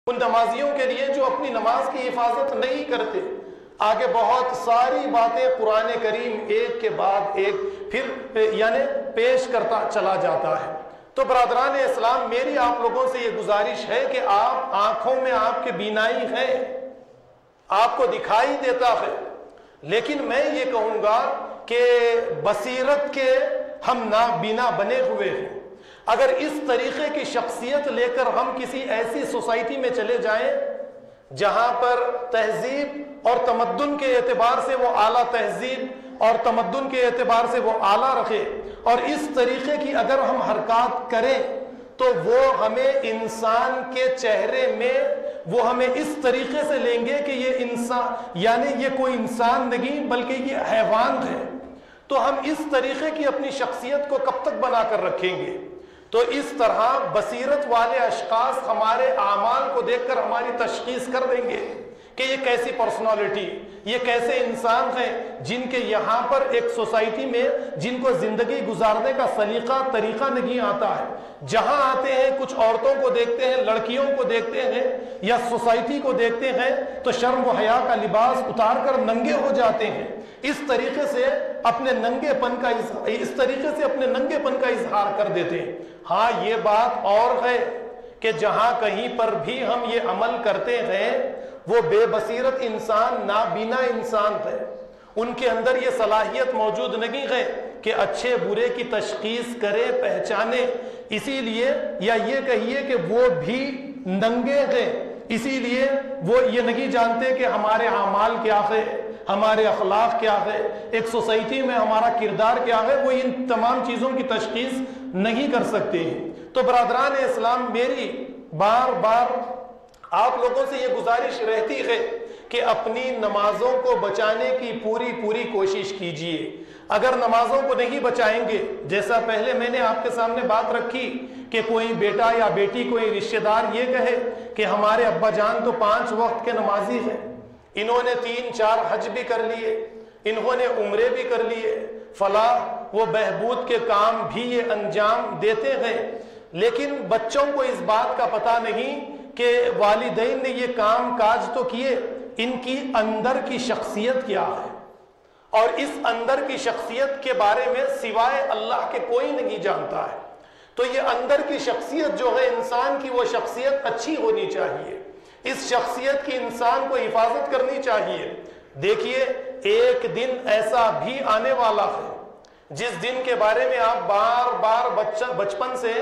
ان نمازیوں کے لیے جو اپنی نماز کی حفاظت نہیں کرتے۔ آگے بہت ساری باتیں قرآن کریم ایک کے بعد ایک پھر پیش کرتا چلا جاتا ہے۔ تو برادران اسلام، میری آپ لوگوں سے یہ گزارش ہے کہ آپ آنکھوں میں آپ کے بینائی ہے، آپ کو دکھائی دیتا ہے، لیکن میں یہ کہوں گا کہ بصیرت کے ہم نابینا بنے ہوئے ہیں۔ اگر اس طریقے کی شخصیت لے کر ہم کسی ایسی سوسائٹی میں چلے جائیں جہاں پر تہذیب اور تمدن کے اعتبار سے وہ اعلیٰ تہذیب اور تمدن کے اعتبار سے وہ اعلیٰ رکھے، اور اس طریقے کی اگر ہم حرکات کریں تو وہ ہمیں انسان کے چہرے میں وہ ہمیں اس طریقے سے لیں گے کہ یہ انسان یہ کوئی انسان نہیں بلکہ یہ حیوان ہے۔ تو ہم اس طریقے کی اپنی شخصیت کو کب تک بنا کر رکھیں گے؟ تو اس طرح بصیرت والے اشخاص ہمارے اعمال کو دیکھ کر ہماری تشخیص کر دیں گے کہ یہ کیسی پرسنالٹی، یہ کیسے انسان ہیں جن کے یہاں پر ایک سوسائٹی میں جن کو زندگی گزارنے کا سلیقہ طریقہ نہیں آتا ہے۔ جہاں آتے ہیں کچھ عورتوں کو دیکھتے ہیں، لڑکیوں کو دیکھتے ہیں یا سوسائٹی کو دیکھتے ہیں تو شرم و حیا کا لباس اتار کر ننگے ہو جاتے ہیں۔ اس طریقے سے اپنے ننگے پن کا اظہار کر دیتے ہیں۔ ہاں، یہ بات اور ہے کہ جہاں کہیں پر بھی ہم یہ عمل کرتے ہیں وہ بے بصیرت انسان، نابینا انسان ہے، ان کے اندر یہ صلاحیت موجود نہیں ہے کہ اچھے برے کی تشخیص کرے، پہچانے۔ اسی لیے یا یہ کہیے کہ وہ بھی ننگے ہیں، اسی لیے وہ یہ نہیں جانتے کہ ہمارے اعمال کیا ہے، ہمارے اخلاق کیا ہے، ایک سوسائٹی میں ہمارا کردار کیا ہے، وہ ان تمام چیزوں کی تشخیص نہیں کر سکتے ہیں۔ تو برادران اسلام، میری بار بار آپ لوگوں سے یہ گزارش رہتی ہے کہ اپنی نمازوں کو بچانے کی پوری کوشش کیجیے۔ اگر نمازوں کو نہیں بچائیں گے، جیسا پہلے میں نے آپ کے سامنے بات رکھی کہ کوئی بیٹا یا بیٹی، کوئی رشتہ دار یہ کہے کہ ہمارے ابا جان تو 5 وقت کے نمازی ہیں، انہوں نے 3-4 حج بھی کر لیے، انہوں نے عمرے بھی کر لیے، فلاح وہ بہبود کے کام بھی یہ انجام دیتے ہیں، لیکن بچوں کو اس بات کا پتہ نہیں کہ والدین نے یہ کام کاج تو کیے، ان کی اندر کی شخصیت کیا ہے، اور اس اندر کی شخصیت کے بارے میں سوائے اللہ کے کوئی نہیں جانتا ہے۔ تو یہ اندر کی شخصیت جو ہے انسان کی، وہ شخصیت اچھی ہونی چاہیے، اس شخصیت کی انسان کو حفاظت کرنی چاہیے۔ دیکھیے، ایک دن ایسا بھی آنے والا ہے جس دن کے بارے میں آپ بار بار بچپن سے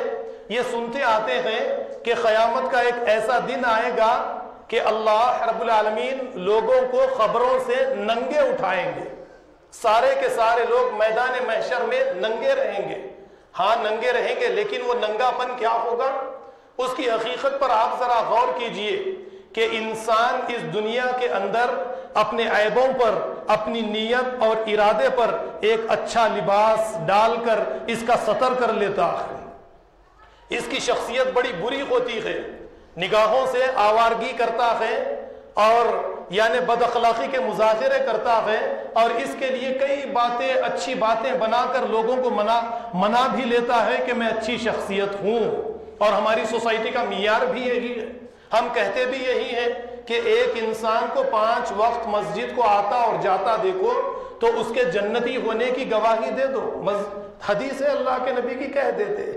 یہ سنتے آتے ہیں کہ قیامت کا ایک ایسا دن آئے گا کہ اللہ رب العالمین لوگوں کو خبروں سے ننگے اٹھائیں گے، سارے کے سارے لوگ میدان محشر میں ننگے رہیں گے۔ ہاں، ننگے رہیں گے، لیکن وہ ننگا پن کیا ہوگا، اس کی حقیقت پر آپ ذرا غور کیجئے کہ انسان اس دنیا کے اندر اپنے عیبوں پر، اپنی نیت اور ارادے پر ایک اچھا لباس ڈال کر اس کا ستر کر لیتا ہے، اس کی شخصیت بڑی بری ہوتی ہے، نگاہوں سے آوارگی کرتا ہے اور بد اخلاقی کے مظاہرے کرتا ہے، اور اس کے لیے کئی باتیں، اچھی باتیں بنا کر لوگوں کو منا بھی لیتا ہے کہ میں اچھی شخصیت ہوں، اور ہماری سوسائٹی کا معیار بھی یہی ہے، ہم کہتے بھی یہی ہیں کہ ایک انسان کو 5 وقت مسجد کو آتا اور جاتا دیکھو تو اس کے جنتی ہونے کی گواہی دے دو، حدیث اللہ کے نبی کی کہہ دیتے۔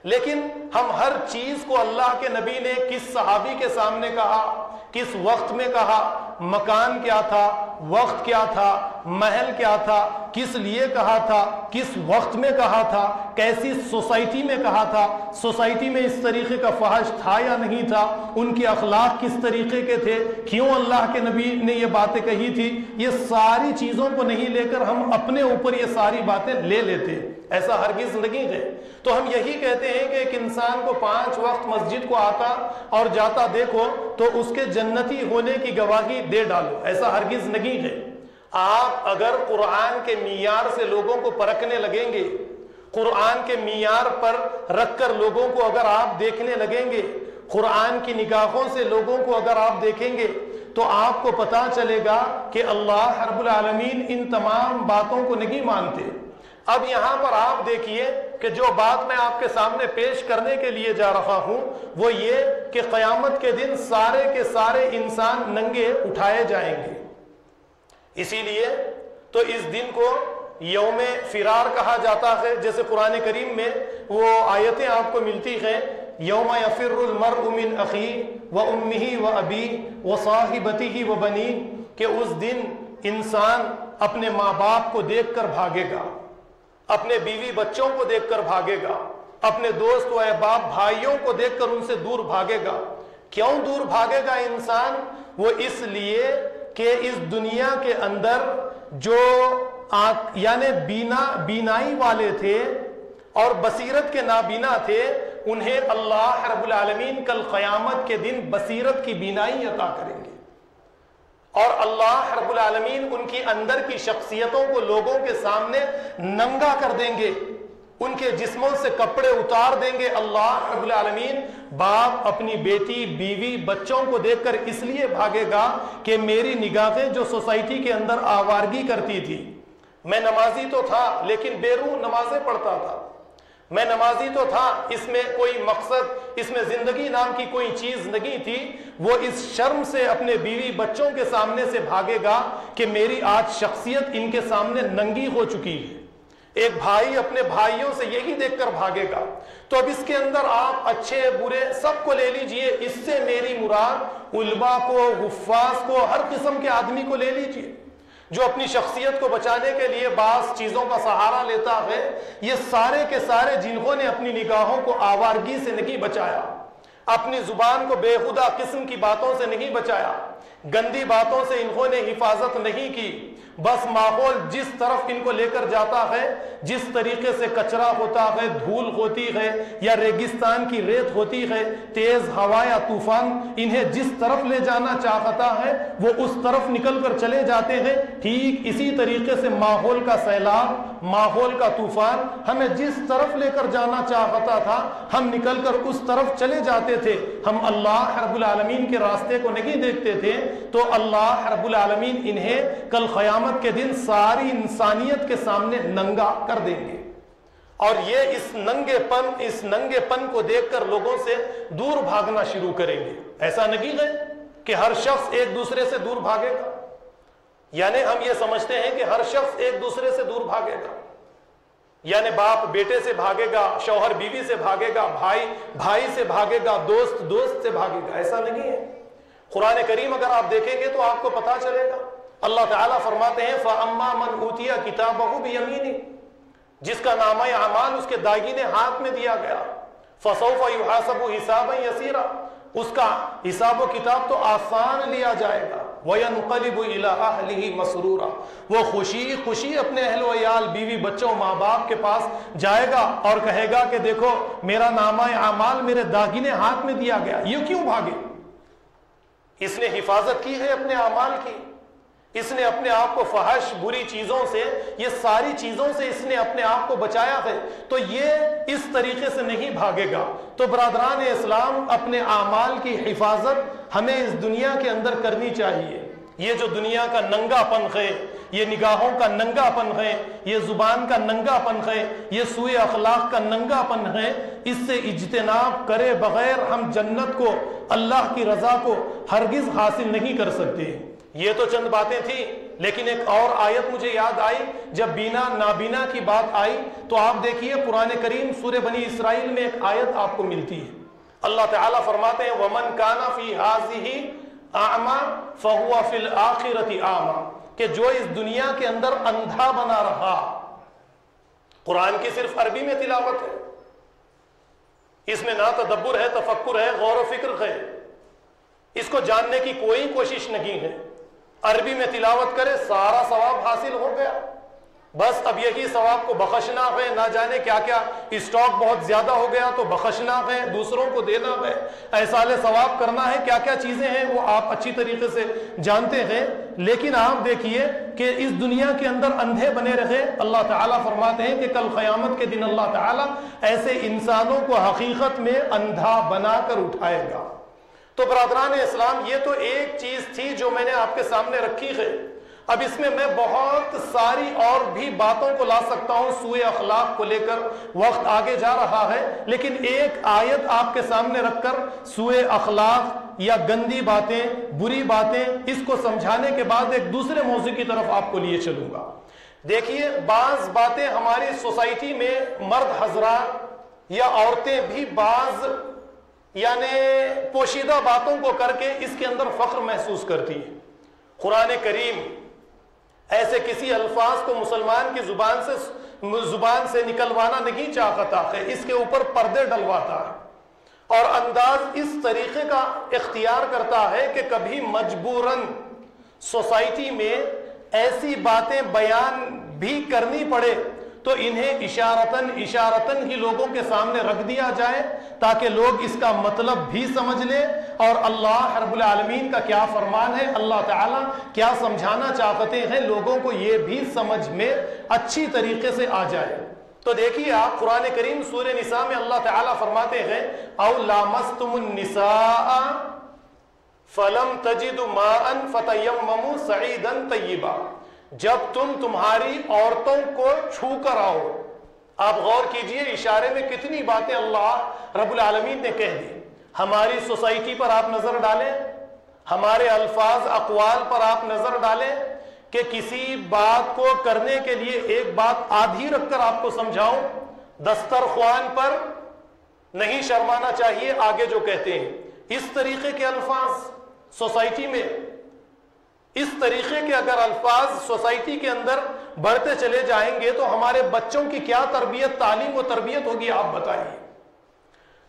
لیکن ہم ہر چیز کو اللہ کے نبی نے کس صحابی کے سامنے کہا، کس وقت میں کہا، مکان کیا تھا، وقت کیا تھا، محل کیا تھا، کس لیے کہا تھا، کس وقت میں کہا تھا، کیسی سوسائٹی میں کہا تھا، سوسائٹی میں اس طریقے کا فحش تھا یا نہیں تھا، ان کے اخلاق کس طریقے کے تھے، کیوں اللہ کے نبی نے یہ باتیں کہی تھی، یہ ساری چیزوں کو نہیں لے کر ہم اپنے اوپر یہ ساری باتیں لے لیتے، ایسا ہرگز نہیں ہے۔ تو ہم یہی کہتے ہیں کہ ایک انسان کو 5 وقت مسجد کو آتا اور جاتا دیکھو تو اس کے جنتی ہونے کی گواہی دے ڈالو، ایسا ہرگز نہیں ہے۔ آپ اگر قرآن کے معیار سے لوگوں کو پرکھنے لگیں گے، قرآن کے معیار پر رکھ کر لوگوں کو اگر آپ دیکھنے لگیں گے، قرآن کی نگاہوں سے لوگوں کو اگر آپ دیکھیں گے تو آپ کو پتہ چلے گا کہ اللہ رب العالمین ان تمام باتوں کو نہیں مانتے۔ اب یہاں پر آپ دیکھیے کہ جو بات میں آپ کے سامنے پیش کرنے کے لیے جا رہا ہوں وہ یہ کہ قیامت کے دن سارے کے سارے انسان ننگے اٹھائے جائیں گے. اسی لیے تو اس دن کو یوم فرار کہا جاتا ہے. جیسے قرآن کریم میں وہ آیتیں آپ کو ملتی ہیں، یوم یفر المرء من اخیہ وامہ وابیہ وصاحبتہ وبنیہ، کہ اس دن انسان اپنے ماں باپ کو دیکھ کر بھاگے گا، اپنے بیوی بچوں کو دیکھ کر بھاگے گا، اپنے دوست و احباب بھائیوں کو دیکھ کر ان سے دور بھاگے گا. کیوں دور بھاگے گا انسان؟ وہ اس لیے کہ اس دنیا کے اندر جو یعنی بینائی والے تھے اور بصیرت کے نابینا تھے، انہیں اللہ رب العالمین کل قیامت کے دن بصیرت کی بینائی عطا کریں گے، اور اللہ رب العالمین ان کی اندر کی شخصیتوں کو لوگوں کے سامنے ننگا کر دیں گے، ان کے جسموں سے کپڑے اتار دیں گے. اللہ رب العالمین باپ اپنی بیٹی بیوی بچوں کو دیکھ کر اس لیے بھاگے گا کہ میری نگاہیں جو سوسائٹی کے اندر آوارگی کرتی تھی، میں نمازی تو تھا لیکن بیرون نمازیں پڑھتا تھا، میں نمازی تو تھا، اس میں کوئی مقصد، اس میں زندگی نام کی کوئی چیز نہیں تھی، وہ اس شرم سے اپنے بیوی بچوں کے سامنے سے بھاگے گا کہ میری آج شخصیت ان کے سامنے ننگی ہو چکی ہے. ایک بھائی اپنے بھائیوں سے یہی دیکھ کر بھاگے گا. تو اب اس کے اندر آپ اچھے برے سب کو لے لیجئے، اس سے میری مراد علماء کو، حفاظ کو، ہر قسم کے آدمی کو لے لیجئے جو اپنی شخصیت کو بچانے کے لیے بعض چیزوں کا سہارا لیتا ہے. یہ سارے کے سارے جنہوں نے اپنی نگاہوں کو آوارگی سے نہیں بچایا، اپنی زبان کو بے خدا قسم کی باتوں سے نہیں بچایا، گندی باتوں سے انہوں نے حفاظت نہیں کی، بس ماحول جس طرف ان کو لے کر جاتا ہے، جس طریقے سے کچرا ہوتا ہے، دھول ہوتی ہے یا ریگستان کی ریت ہوتی ہے، تیز ہوا یا طوفان انہیں جس طرف لے جانا چاہتا ہے وہ اس طرف نکل کر چلے جاتے ہیں. ٹھیک اسی طریقے سے ماحول کا سیلاب، ماحول کا طوفان ہمیں جس طرف لے کر جانا چاہتا تھا ہم نکل کر اس طرف چلے جاتے تھے. ہم اللہ رب العالمین کے راستے کو نہیں دیکھتے تھے، تو اللہ رب العالمین انہیں کل قیامت کے دن ساری انسانیت کے سامنے ننگا کر دیں گے، اور یہ اس ننگے پن کو دیکھ کر لوگوں سے دور بھاگنا شروع کریں گے. ایسا نہیں ہے کہ ہر شخص ایک دوسرے سے دور بھاگے گا، یعنی ہم یہ سمجھتے ہیں کہ ہر شخص ایک دوسرے سے دور بھاگے گا، یعنی باپ بیٹے سے بھاگے گا، شوہر بیوی سے بھاگے گا، بھائی بھائی سے بھاگے گا، دوست سے بھاگے گا. ایسا نہیں ہے. قرآن کریم اگر آپ دیکھیں گے تو آپ کو پتا چلے گا. اللہ تعالیٰ فرماتے ہیں فَأَمَّا مَنْ أُوتِيَ كِتَابَهُ بِيَمِينِهِ، جس کا نامہ اعمال اس کے دائیں ہاتھ میں دیا گیا، فَسَوْفَ يُحَاسَبُ حِسَابًا يَسِيرًا، اس کا حساب و کتاب تو آسان لیا جائے گا. وَيَنْقَلِبُ إِلَىٰ أَهْلِهِ مَسْرُورًا، وہ خوشی اپنے اہل و عیال بیوی بچوں ماں باپ کے پاس جائے گا اور کہے گا کہ دیکھو میرا نامہ اعمال میرے داگنے ہاتھ میں دیا گیا. یہ کیوں بھاگے؟ اس نے حفاظت کی ہے اپنے اعمال کی، اس نے اپنے آپ کو فحش بری چیزوں سے، یہ ساری چیزوں سے اس نے اپنے آپ کو بچایا ہے، تو یہ اس طریقے سے نہیں بھاگے گا. تو برادران اسلام، اپنے اعمال کی حفاظت ہمیں اس دنیا کے اندر کرنی چاہیے. یہ جو دنیا کا ننگا پن ہے، یہ نگاہوں کا ننگا پن ہے، یہ زبان کا ننگا پن ہے، یہ سوء اخلاق کا ننگا پن ہے، اس سے اجتناب کرے بغیر ہم جنت کو، اللہ کی رضا کو ہرگز حاصل نہیں کر سکتے. یہ تو چند باتیں تھیں، لیکن ایک اور آیت مجھے یاد آئی جب بینا نابینا کی بات آئی تو آپ دیکھیے قرآن کریم سورہ بنی اسرائیل میں ایک آیت آپ کو ملتی ہے. اللہ تعالیٰ فرماتے ہیں وَمَنْ كَانَ فِي هَٰذِهِ أَعْمَىٰ فَهُوَ فِي الْآخِرَةِ أَعْمَىٰ، کہ جو اس دنیا کے اندر اندھا بنا رہا. قرآن کی صرف عربی میں تلاوت ہے، اس میں نہ تدبر ہے، تفکر ہے، غور و فکر ہے، اس کو جاننے کی کوئی کوشش نہیں ہے. عربی میں تلاوت کرے سارا ثواب حاصل ہو گیا، بس اب یہی ثواب کو بخشنا ہے، نہ جانے کیا کیا اسٹاک بہت زیادہ ہو گیا تو بخشنا ہے، دوسروں کو دینا ہے، ایصال ثواب کرنا ہے، کیا کیا چیزیں ہیں وہ آپ اچھی طریقے سے جانتے ہیں. لیکن آپ دیکھیے کہ اس دنیا کے اندر اندھے بنے رہے. اللہ تعالیٰ فرماتے ہیں کہ کل قیامت کے دن اللہ تعالیٰ ایسے انسانوں کو حقیقت میں اندھا بنا کر اٹھائے گا. تو برادران اسلام، یہ تو ایک چیز تھی جو میں نے آپ کے سامنے رکھی ہے. اب اس میں بہت ساری اور بھی باتوں کو لا سکتا ہوں سوء اخلاق کو لے کر، وقت آگے جا رہا ہے، لیکن ایک آیت آپ کے سامنے رکھ کر سوء اخلاق یا گندی باتیں، بری باتیں، اس کو سمجھانے کے بعد ایک دوسرے موضوع کی طرف آپ کو لیے چلوں گا۔ دیکھیے، بعض باتیں ہماری سوسائٹی میں مرد حضرات یا عورتیں بھی بعض پوشیدہ باتوں کو کر کے اس کے اندر فخر محسوس کرتی ہیں۔ قرآن کریم ایسے کسی الفاظ کو مسلمان کی زبان سے نکلوانا نہیں چاہتا ہے، اس کے اوپر پردے ڈلواتا ہے اور انداز اس طریقے کا اختیار کرتا ہے کہ کبھی مجبوراً سوسائٹی میں ایسی باتیں بیان بھی کرنی پڑے تو انہیں اشارتاً ہی لوگوں کے سامنے رکھ دیا جائے تاکہ لوگ اس کا مطلب بھی سمجھ لیں اور اللہ رب العالمین کا کیا فرمان ہے، اللہ تعالیٰ کیا سمجھانا چاہتے ہیں، لوگوں کو یہ بھی سمجھ میں اچھی طریقے سے آ جائے۔ تو دیکھیے آپ، قرآن کریم سورہ نساء میں اللہ تعالیٰ فرماتے ہیں او لامستم النساء فلم تجدوا ماء فتیمموا صعیدا طیبا، جب تمہاری عورتوں کو چھو کر آؤ۔ آپ غور کیجئے، اشارے میں کتنی باتیں اللہ رب العالمین نے کہہ دی۔ ہماری سوسائٹی پر آپ نظر ڈالیں، ہمارے الفاظ اقوال پر آپ نظر ڈالیں کہ کسی بات کو کرنے کے لیے ایک بات آدھی رکھ کر آپ کو سمجھاؤں، دسترخوان پر نہیں شرمانا چاہیے، آگے جو کہتے ہیں اس طریقے کے الفاظ سوسائٹی میں، اس طریقے کے اگر الفاظ سوسائٹی کے اندر بڑھتے چلے جائیں گے تو ہمارے بچوں کی کیا تربیت، تعلیم و تربیت ہوگی، آپ بتائیے۔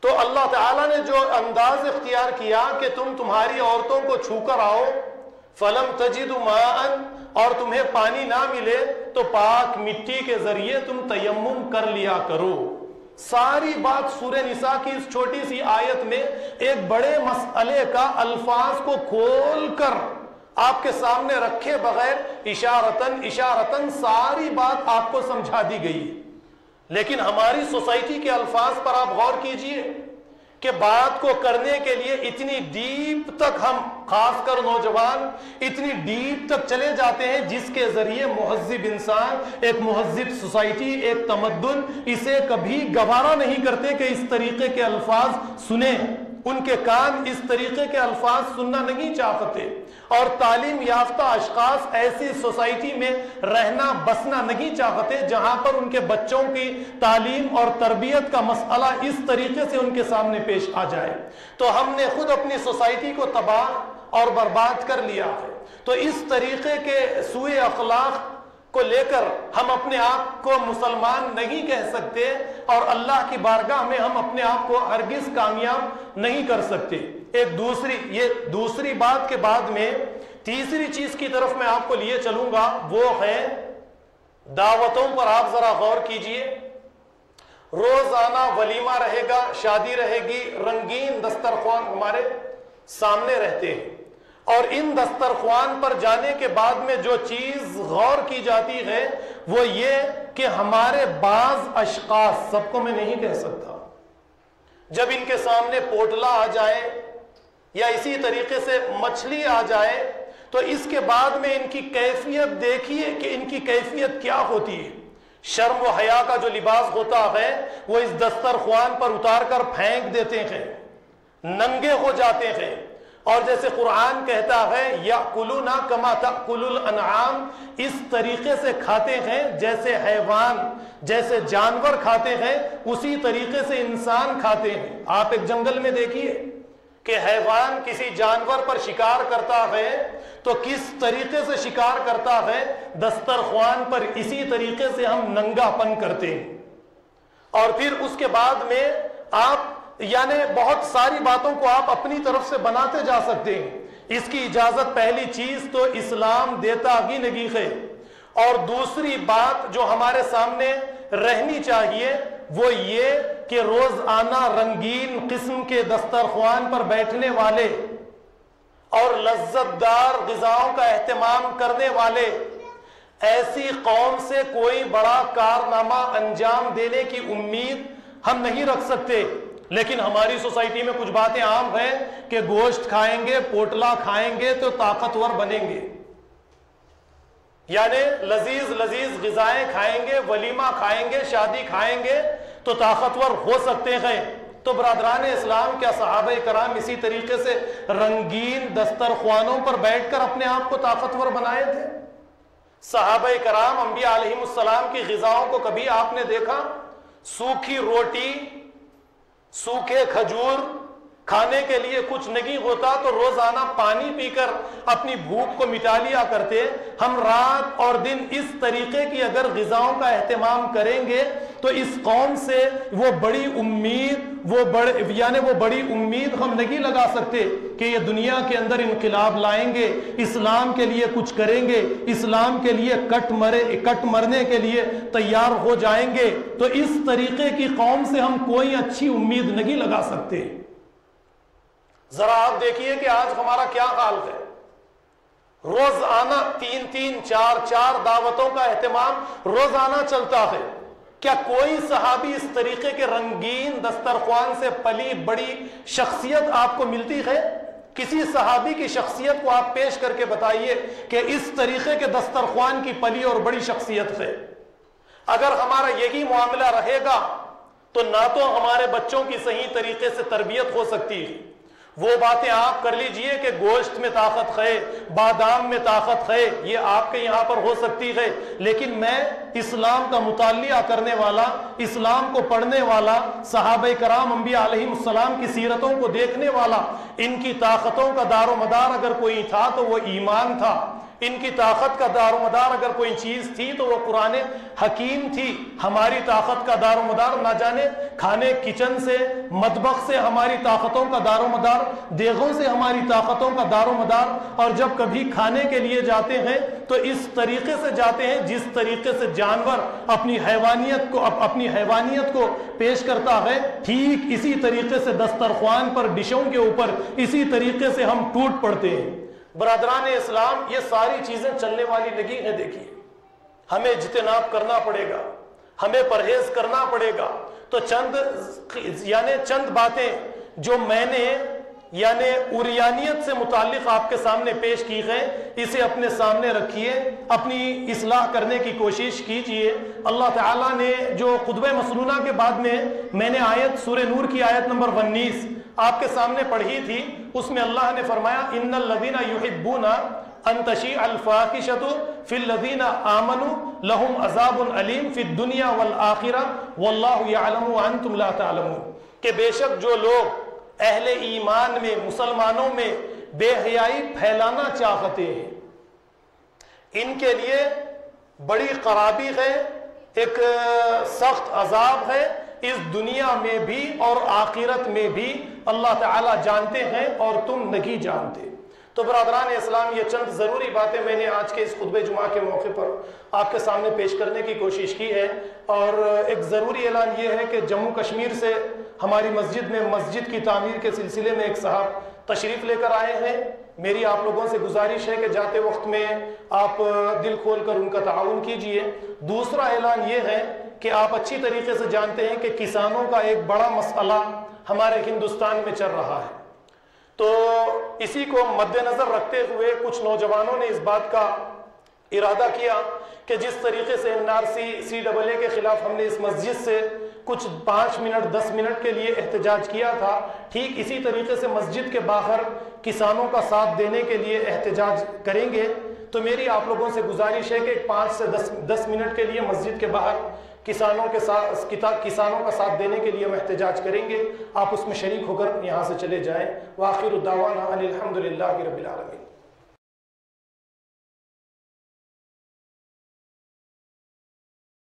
تو اللہ تعالیٰ نے جو انداز اختیار کیا کہ تمہاری عورتوں کو چھو کر آؤ، فلم تجدوا ماء، اور تمہیں پانی نہ ملے تو پاک مٹی کے ذریعے تم تیمم کر لیا کرو۔ ساری بات سورہ نساء کی اس چھوٹی سی آیت میں ایک بڑے مسئلے کا الفاظ کو کھول کر آپ کے سامنے رکھے بغیر اشارتاً ساری بات آپ کو سمجھا دی گئی۔ لیکن ہماری سوسائٹی کے الفاظ پر آپ غور کیجئے کہ بات کو کرنے کے لیے اتنی ڈیپ تک ہم، خاص کر نوجوان، اتنی ڈیپ تک چلے جاتے ہیں جس کے ذریعے مہذب انسان، ایک مہذب سوسائٹی، ایک تمدن اسے کبھی گوارا نہیں کرتے کہ اس طریقے کے الفاظ سنیں، ان کے کان اس طریقے کے الفاظ سننا نہیں چاہتے، اور تعلیم یافتہ اشخاص ایسی سوسائٹی میں رہنا بسنا نہیں چاہتے جہاں پر ان کے بچوں کی تعلیم اور تربیت کا مسئلہ اس طریقے سے ان کے سامنے پیش آ جائے۔ تو ہم نے خود اپنی سوسائٹی کو تباہ اور برباد کر لیا ہے۔ تو اس طریقے کے سوء اخلاق کو لے کر ہم اپنے آپ کو مسلمان نہیں کہہ سکتے اور اللہ کی بارگاہ میں ہم اپنے آپ کو ہرگز کامیاب نہیں کر سکتے۔ ایک دوسری بات کے بعد میں تیسری چیز کی طرف میں آپ کو لیے چلوں گا، وہ ہے دعوتوں پر۔ آپ ذرا غور کیجئے، روزانہ ولیمہ رہے گا، شادی رہے گی، رنگین دسترخوان ہمارے سامنے رہتے ہیں، اور ان دسترخوان پر جانے کے بعد میں جو چیز غور کی جاتی ہے وہ یہ کہ ہمارے بعض اشخاص، سب کو میں نہیں کہہ سکتا، جب ان کے سامنے پوٹلا آ جائے یا اسی طریقے سے مچھلی آ جائے تو اس کے بعد میں ان کی کیفیت دیکھیے کہ ان کی کیفیت کیا ہوتی ہے۔ شرم و حیا کا جو لباس ہوتا ہے وہ اس دسترخوان پر اتار کر پھینک دیتے ہیں، ننگے ہو جاتے ہیں، اور جیسے قرآن کہتا ہے یأکلون کما تأکل الانعام، اس طریقے سے کھاتے ہیں جیسے حیوان، جیسے جانور کھاتے ہیں اسی طریقے سے انسان کھاتے ہیں۔ آپ ایک جنگل میں دیکھیے کہ حیوان کسی جانور پر شکار کرتا ہے تو کس طریقے سے شکار کرتا ہے، دسترخوان پر اسی طریقے سے ہم ننگا پن کرتے ہیں۔ اور پھر اس کے بعد میں آپ بہت ساری باتوں کو آپ اپنی طرف سے بناتے جا سکتے ہیں۔ اس کی اجازت پہلی چیز تو اسلام دیتا ہی نہیں ہے، اور دوسری بات جو ہمارے سامنے رہنی چاہیے وہ یہ کہ روزانہ رنگین قسم کے دسترخوان پر بیٹھنے والے اور لذت دار غذاؤں کا اہتمام کرنے والے، ایسی قوم سے کوئی بڑا کارنامہ انجام دینے کی امید ہم نہیں رکھ سکتے۔ لیکن ہماری سوسائٹی میں کچھ باتیں عام ہیں کہ گوشت کھائیں گے، پوٹلا کھائیں گے تو طاقتور بنیں گے، یعنی لذیذ لذیذ غذائیں کھائیں گے، ولیمہ کھائیں گے، شادی کھائیں گے تو طاقتور ہو سکتے ہیں۔ تو برادران اسلام، کیا صحابہ کرام اسی طریقے سے رنگین دسترخوانوں پر بیٹھ کر اپنے آپ کو طاقتور بنائے تھے؟ صحابہ کرام، انبیاء علیہ السلام کی غذاؤں کو کبھی آپ نے دیکھا؟ سوکھی روٹی، سوکھے کھجور، کھانے کے لیے کچھ نہیں ہوتا تو روزانہ پانی پی کر اپنی بھوک کو مٹا لیا کرتے۔ ہم رات اور دن اس طریقے کی اگر غذاؤں کا اہتمام کریں گے تو اس قوم سے وہ بڑی امید وہ بڑی امید ہم نہیں لگا سکتے کہ یہ دنیا کے اندر انقلاب لائیں گے، اسلام کے لیے کچھ کریں گے، اسلام کے لیے کٹ مرنے کے لیے تیار ہو جائیں گے۔ تو اس طریقے کی قوم سے ہم کوئی اچھی امید نہیں لگا سکتے۔ ذرا آپ دیکھیے کہ آج ہمارا کیا حال ہے۔ روزانہ 3-4 دعوتوں کا اہتمام روزانہ چلتا ہے۔ کیا کوئی صحابی اس طریقے کے رنگین دسترخوان سے پلی بڑی شخصیت آپ کو ملتی ہے؟ کسی صحابی کی شخصیت کو آپ پیش کر کے بتائیے کہ اس طریقے کے دسترخوان کی پلی اور بڑی شخصیت ہے۔ اگر ہمارا یہی معاملہ رہے گا تو نہ تو ہمارے بچوں کی صحیح طریقے سے تربیت ہو سکتی ہے۔ وہ باتیں آپ کر لیجئے کہ گوشت میں طاقت ہے، بادام میں طاقت ہے، یہ آپ کے یہاں پر ہو سکتی ہے، لیکن میں اسلام کا مطالعہ کرنے والا، اسلام کو پڑھنے والا، صحابہ کرام انبیاء علیہ السلام کی سیرتوں کو دیکھنے والا، ان کی طاقتوں کا دار و مدار اگر کوئی تھا تو وہ ایمان تھا۔ ان کی طاقت کا دار و مدار اگر کوئی چیز تھی تو وہ قرآن حکیم تھی۔ ہماری طاقت کا دار و مدار نہ جانے کھانے کچن سے، مطبخ سے ہماری طاقتوں کا دار و مدار، دیگوں سے ہماری طاقتوں کا دار و مدار، اور جب کبھی کھانے کے لیے جاتے ہیں تو اس طریقے سے جاتے ہیں جس طریقے سے جانور اپنی حیوانیت کو پیش کرتا ہے، ٹھیک اسی طریقے سے دسترخوان پر ڈشوں کے اوپر اسی طریقے سے ہم ٹوٹ پڑتے ہیں۔ برادران اسلام، یہ ساری چیزیں چلنے والی نہیں ہیں۔ دیکھیے، ہمیں اجتناب کرنا پڑے گا، ہمیں پرہیز کرنا پڑے گا۔ تو چند باتیں جو میں نے اوریانیت سے متعلق آپ کے سامنے پیش کی ہیں، اسے اپنے سامنے رکھیے، اپنی اصلاح کرنے کی کوشش کیجئے۔ اللہ تعالیٰ نے جو خطبہ مسنونہ کے بعد میں نے آیت سورہ نور کی آیت نمبر 19 آپ کے سامنے پڑھی تھی، اس میں اللہ نے فرمایا ان الذین یحبون ان تشیع الفاحشۃ فی الذین آمنوا لہم عذاب علیم فی الدنیا والآخرہ واللہ یعلم وانتم لا تعلمون، کہ بے شک جو لوگ اہل ایمان میں، مسلمانوں میں بے حیائی پھیلانا چاہتے ہیں، ان کے لیے بڑی خرابی ہے، ایک سخت عذاب ہے، اس دنیا میں بھی اور آخرت میں بھی اللہ تعالیٰ جانتے ہیں اور تم نہیں جانتے۔ تو برادران اسلام، یہ چند ضروری باتیں میں نے آج کے اس خطبہ جمعہ کے موقع پر آپ کے سامنے پیش کرنے کی کوشش کی ہے۔ اور ایک ضروری اعلان یہ ہے کہ جموں کشمیر سے ہماری مسجد میں مسجد کی تعمیر کے سلسلے میں ایک صاحب تشریف لے کر آئے ہیں۔ میری آپ لوگوں سے گزارش ہے کہ جاتے وقت میں آپ دل کھول کر ان کا تعاون کیجئے۔ دوسرا اعلان یہ ہے کہ آپ اچھی طریقے سے جانتے ہیں کہ کسانوں کا ایک بڑا مسئلہ ہمارے ہندوستان میں چل رہا ہے، تو اسی کو مد نظر رکھتے ہوئے کچھ نوجوانوں نے اس بات کا ارادہ کیا کہ جس طریقے سے NRC-CAA کے خلاف ہم نے اس مسجد سے کچھ 5 منٹ 10 منٹ کے لیے احتجاج کیا تھا، ٹھیک اسی طریقے سے مسجد کے باہر کسانوں کا ساتھ دینے کے لیے احتجاج کریں گے۔ تو میری آپ لوگوں سے گزارش ہے کہ 5 سے 10 منٹ کے لیے مسجد کے باہر کسانوں کا ساتھ دینے کے لیے ہم احتجاج کریں گے۔ آپ اس میں شریک ہو کر یہاں سے چلے جائیں۔ وآخر الدعوانا ان الحمد للہ رب العالمین۔